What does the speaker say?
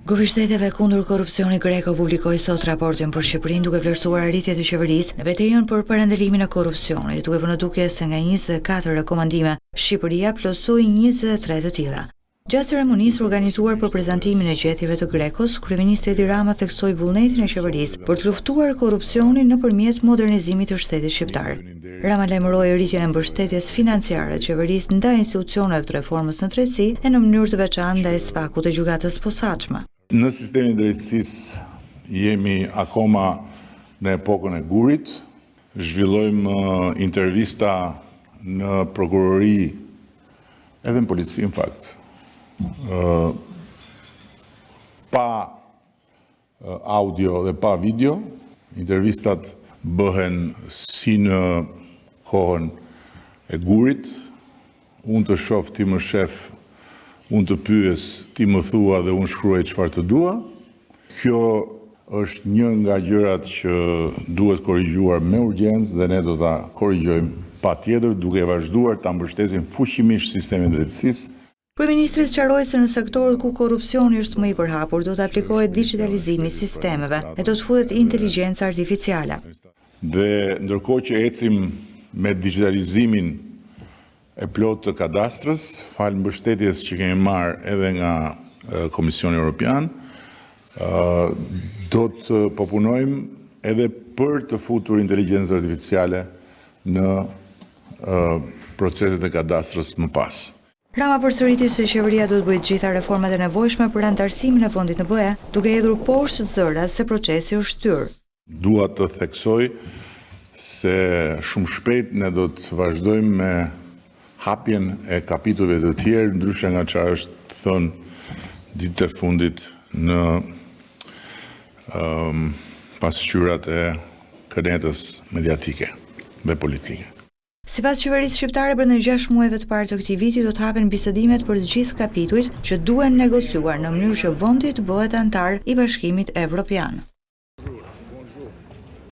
Grupi shteteve kundër korrupsionit Greco publikoi sot raportin për Shqipërinë duke vlerësuar arritjet e qeverisë në betejën për parandalimin e korrupsionit, duke vënë duke se nga 24 rekomandime, Shqipëria plotësoi 23 të tilla. Gjatë ceremonisë organizuar për prezantimin e gjetjeve të Grecos, kryeministri Edi Rama theksoi vullnetin e qeverisë për të luftuar korrupsionin nëpërmjet modernizimit të shtetit shqiptar. Rama lajmëroi rritjen e mbështetjes financiare të qeverisë ndaj institucioneve të reformës në drejtësi e në mënyrë të veçantë ndaj spakut të gjykatës posaçme. Në sistemin e drejtësisë jemi akoma në epokën e gurit, zhvillojmë intervista në prokurori edhe në polici në fakt. Pa audio dhe pa video, intervistat bëhen si në kohën e gurit, unë të shoh ti më shef, unë të pyes, ti më thua dhe unë shkruaj çfarë të dua. Kjo është një nga gjërat që duhet korrigjuar me urgjencë dhe ne do ta korrigjojmë patjetër duke vazhduar ta mbështesim fuqimisht sistemin e drejtësisë. Kryeministri sqaroi se në sektorët ku korrupsioni është më i përhapur do të aplikohet digitalizimi i sistemeve e do të futet inteligjenca artificiale. Dhe ndërkohë që ecim me digitalizimin e plot të kadastrës, falë mbështetjes që kemi marrë edhe nga Komisioni Evropian, do të punojmë edhe për të futur inteligjencën artificiale në proceset e kadastrës më pas. Rama përsëriti se qeveria do të bëjë të gjitha reformat e nevojshme për anëtarësimin e fondit në BE, duke hedhur poshtë zëra se procesi është shtyr. Dua të theksoj se shumë shpejt ne do të vazhdojmë me hapjen e kapitujve të tjerë, ndryshe nga çfarë është thënë ditët e fundit në pasqyrat e kënetës mediatike dhe politike. Sipas qeverisë shqiptare, brenda 6 muajve të parë të këtij viti do të hapen bisedimet për të gjithë kapitujt që duhen negociuar në mënyrë që vendi të bëhet antar i Bashkimit Evropian.